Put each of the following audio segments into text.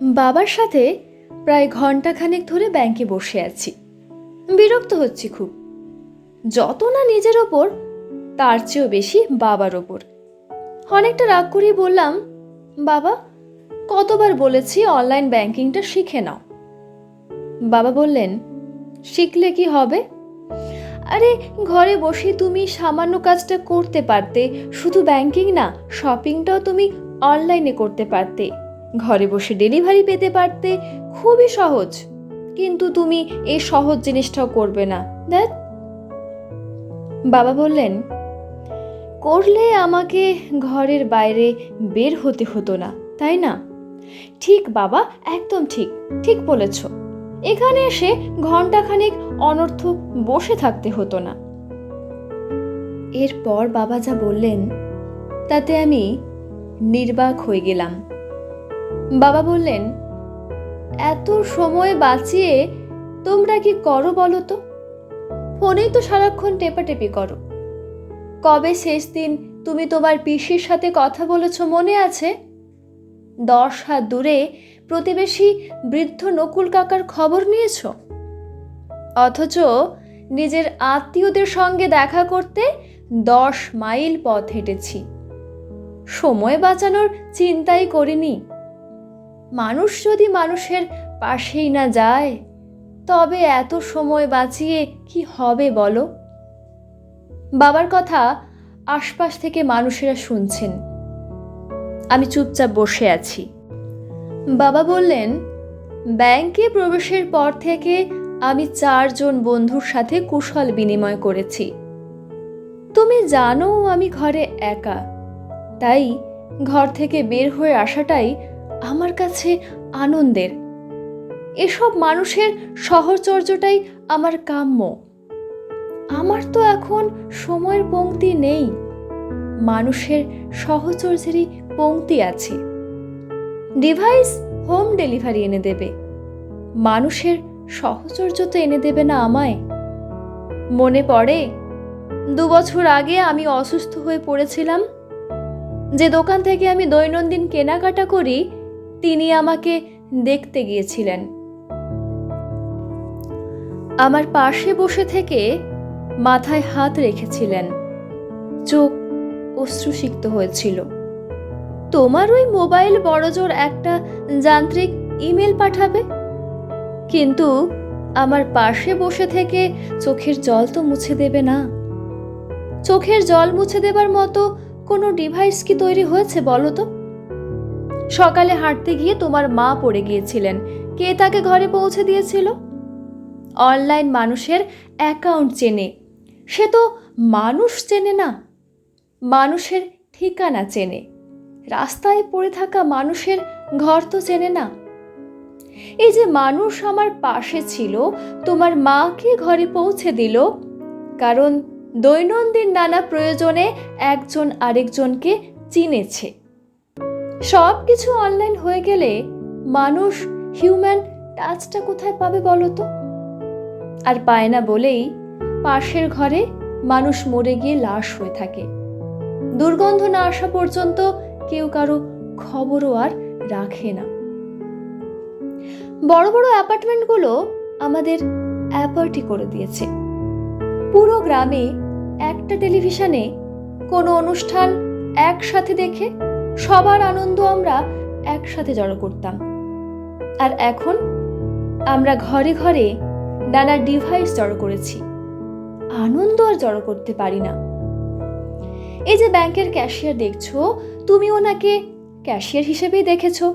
বাবার সাথে প্রায় ঘন্টাখানেক ধরে ব্যাংকে বসে আছি। বিরক্ত হচ্ছি খুব। যত না নিজের ওপর, তার চেয়েও বেশি বাবার ওপর। অনেকটা রাগ করেই বললাম, বাবা, কতবার বলেছি অনলাইন ব্যাংকিংটা শিখে নাও। বাবা বললেন, শিখলে কি হবে? আরে, ঘরে বসে তুমি সামান্য কাজটা করতে পারতে। শুধু ব্যাংকিং না, শপিংটাও তুমি অনলাইনে করতে পারতে। ঘরে বসে ডেলিভারি পেতে পারতে। খুবই সহজ। কিন্তু তুমি এই সহজ জিনিসটাও করবে না। দেখ, বাবা বললেন, করলে আমাকে ঘরের বাইরে বের হতে হতো না, তাই না? ঠিক বাবা, একদম ঠিক। ঠিক বলেছ। এখানে এসে ঘন্টাখানেক অনর্থক বসে থাকতে হতো না। এরপর বাবা যা বললেন তাতে আমি নির্বাক হয়ে গেলাম। বাবা বললেন, এত সময় বাঁচিয়ে তোমরা কি করো বলো তো? ফোনেই তো সারাক্ষণ টেপাটেপি করো। কবে শেষ দিন তুমি তোমার পিসির সাথে কথা বলেছ মনে আছে? 10 হাত দূরে প্রতিবেশী বৃদ্ধ নকুল কাকার খবর নিয়েছ? অথচ নিজের আত্মীয়দের সঙ্গে দেখা করতে 10 মাইল পথ হেঁটেছি। সময় বাঁচানোর চিন্তাই করিনি। মানুষ যদি মানুষের পাশেই না যায়, তবে এত সময় বাঁচিয়ে কি হবে বলো? বাবার কথা আশপাশ থেকে মানুষেরা শুনছেন। আমি চুপচাপ বসে আছি। বাবা বললেন, ব্যাংকে প্রবেশের পর থেকে আমি 4 জন বন্ধুর সাথে কুশল বিনিময় করেছি। তুমি জানো আমি ঘরে একা, তাই ঘর থেকে বের হয়ে আসাটাই আমার কাছে আনন্দের। এসব মানুষের সহচর্যটাই আমার কাম্য। আমার তো এখন সময়ের পংক্তি নেই, মানুষের সহচর্যেরই পংক্তি আছে। ডিভাইস হোম ডেলিভারি এনে দেবে, মানুষের সহচর্য তো এনে দেবে না আমায়। মনে পড়ে 2 বছর আগে আমি অসুস্থ হয়ে পড়েছিলাম। যে দোকান থেকে আমি দৈনন্দিন কেনাকাটা করি, তিনি আমাকে দেখতে গিয়েছিলেন। আমার পাশে বসে থেকে মাথায় হাত রেখেছিলেন। চোখ অশ্রুসিক্ত হয়েছিল। তোমার ওই মোবাইল বড়জোর একটা যান্ত্রিক ইমেল পাঠাবে, কিন্তু আমার পাশে বসে থেকে চোখের জল তো মুছে দেবে না। চোখের জল মুছে দেবার মতো কোনো ডিভাইস কি তৈরি হয়েছে বলো তো? সকালে হাঁটতে গিয়ে তোমার মা পড়ে গিয়েছিলেন, কে তাকে ঘরে পৌঁছে দিয়েছিল? অনলাইন মানুষের অ্যাকাউন্ট চেনে, সে তো মানুষ চেনে না। মানুষের ঠিকানা চেনে, রাস্তায় পড়ে থাকা মানুষের ঘর তো চেনে না। এই যে মানুষ আমার পাশে ছিল, তোমার মাকে ঘরে পৌঁছে দিল, কারণ দৈনন্দিন নানা প্রয়োজনে একজন আরেকজনকে চিনেছে। সব কিছু অনলাইন হয়ে গেলে মানুষ হিউম্যান টাচটা কোথায় পাবে বলো তো? আর পায় না বলেই পাশের ঘরে মানুষ মরে গিয়ে লাশ হয়ে থাকে। দুর্গন্ধ না আসা পর্যন্ত কেউ কারো খবরও আর রাখে না। বড় বড় অ্যাপার্টমেন্টগুলো আমাদের অ্যাপার্টি করে দিয়েছে। পুরো গ্রামে একটা টেলিভিশনে কোনো অনুষ্ঠান একসাথে দেখে সবার আনন্দ আমরা একসাথে জড়ো করতাম। আর এখন আমরা ঘরে ঘরে নানা ডিভাইস জড়ো করেছি, আনন্দ আর জড়ো করতে পারি না। এই যে ব্যাংকের ক্যাশিয়ার দেখছো, তুমি ওনাকে ক্যাশিয়ার হিসেবেই দেখেছো,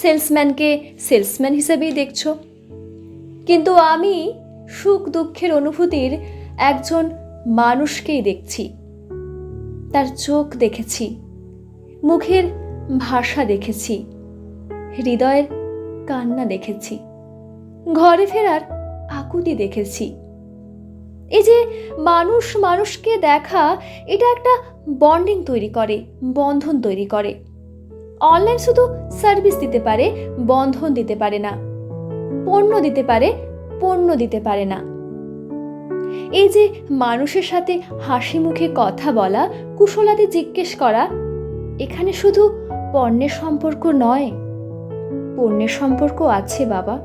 সেলসম্যানকে সেলসম্যান হিসেবেই দেখছো। কিন্তু আমি সুখ দুঃখের অনুভূতির একজন মানুষকেই দেখছি। তার চোখ দেখেছি, মুখের ভাষা দেখেছি, হৃদয়ের কান্না দেখেছি, ঘরে ফেরার আকুতি দেখেছি। এই যে মানুষ মানুষকে দেখা, এটা একটা বন্ডিং তৈরি করে, বন্ধন তৈরি করে। অনলাইন শুধু সার্ভিস দিতে পারে, বন্ধন দিতে পারে না। পণ্য দিতে পারে, পণ্য দিতে পারে না। এই যে মানুষের সাথে হাসি মুখে কথা বলা, কুশলাদি জিজ্ঞেস করা, এখানে শুধু পণ্যের সম্পর্ক নয়, পণ্যের সম্পর্ক আছে বাবা।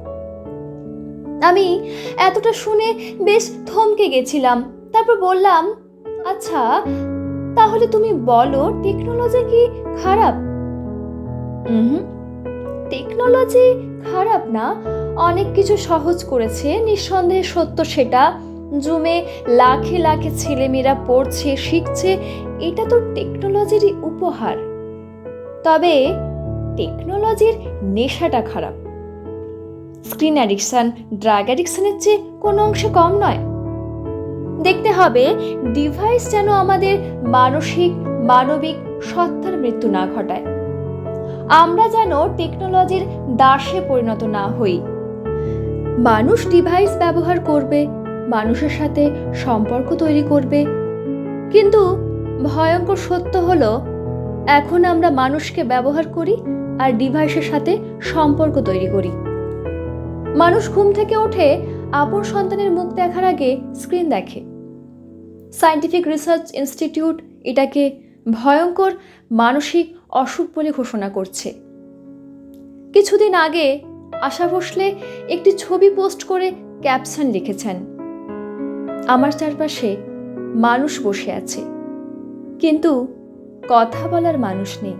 আমি এতটা শুনে বেশ থমকে গেছিলাম। তারপর বললাম, আচ্ছা তাহলে তুমি বলো টেকনোলজি কি খারাপ? হুম, টেকনোলজি খারাপ না, অনেক কিছু সহজ করেছে, নিঃসন্দেহে সত্য সেটা। জুমে লাখে লাখে ছেলেমেয়েরা পড়ছে, শিখছে, এটা তো টেকনোলজিরই উপহার। তবে টেকনোলজির নেশাটা খারাপ। স্ক্রিন অ্যাডিকশন ড্রাগ অ্যাডিকশনের চেয়ে কোনো অংশে কম নয়। দেখতে হবে ডিভাইস যেন আমাদের মানবিক সত্তার মৃত্যু না ঘটায়। আমরা যেন টেকনোলজির দাসে পরিণত না হই। মানুষ ডিভাইস ব্যবহার করবে, মানুষের সাথে সম্পর্ক তৈরি করবে, কিন্তু ভয়ঙ্কর সত্য হলো এখন আমরা মানুষকে ব্যবহার করি আর ডিভাইসের সাথে সম্পর্ক তৈরি করি। মানুষ ঘুম থেকে ওঠে আপন সন্তানের মুখ দেখার আগে স্ক্রিন দেখে। সায়েন্টিফিক রিসার্চ ইনস্টিটিউট এটাকে ভয়ঙ্কর মানসিক অসুখ বলে ঘোষণা করছে। কিছুদিন আগে আশা ভোসলে একটি ছবি পোস্ট করে ক্যাপশন লিখেছেন, আমার চারপাশে মানুষ বসে আছে, কিন্তু কথা বলার মানুষ নেই,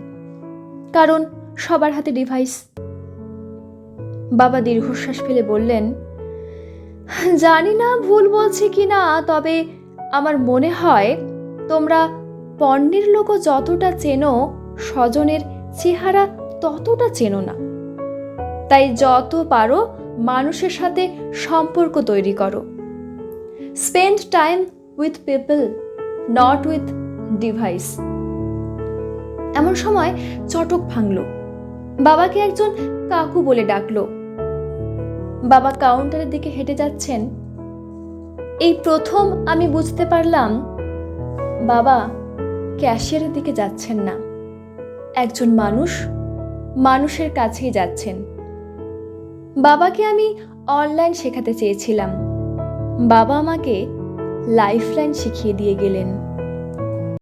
কারণ সবার হাতে ডিভাইস। বাবা দীর্ঘশ্বাস ফেলে বললেন, জানি না ভুল বলছি কিনা, তবে আমার মনে হয় তোমরা পণ্যের লোকও যতটা চেনো, স্বজনের চেহারা ততটা চেনো না। তাই যত পারো মানুষের সাথে সম্পর্ক তৈরি করো। Spend time with people, not with device. এমন সময় চটক ভাঙল। বাবাকে একজন কাকু বলে ডাকলো। বাবা কাউন্টারের দিকে হেঁটে যাচ্ছেন। এই প্রথম আমি বুঝতে পারলাম বাবা ক্যাশিয়ারের দিকে যাচ্ছেন না, একজন মানুষের কাছেই যাচ্ছেন। বাবাকে আমি অনলাইন শেখাতে চেয়েছিলাম, বাবা আমাকে লাইফলাইন শিখিয়ে দিয়ে গেলেন।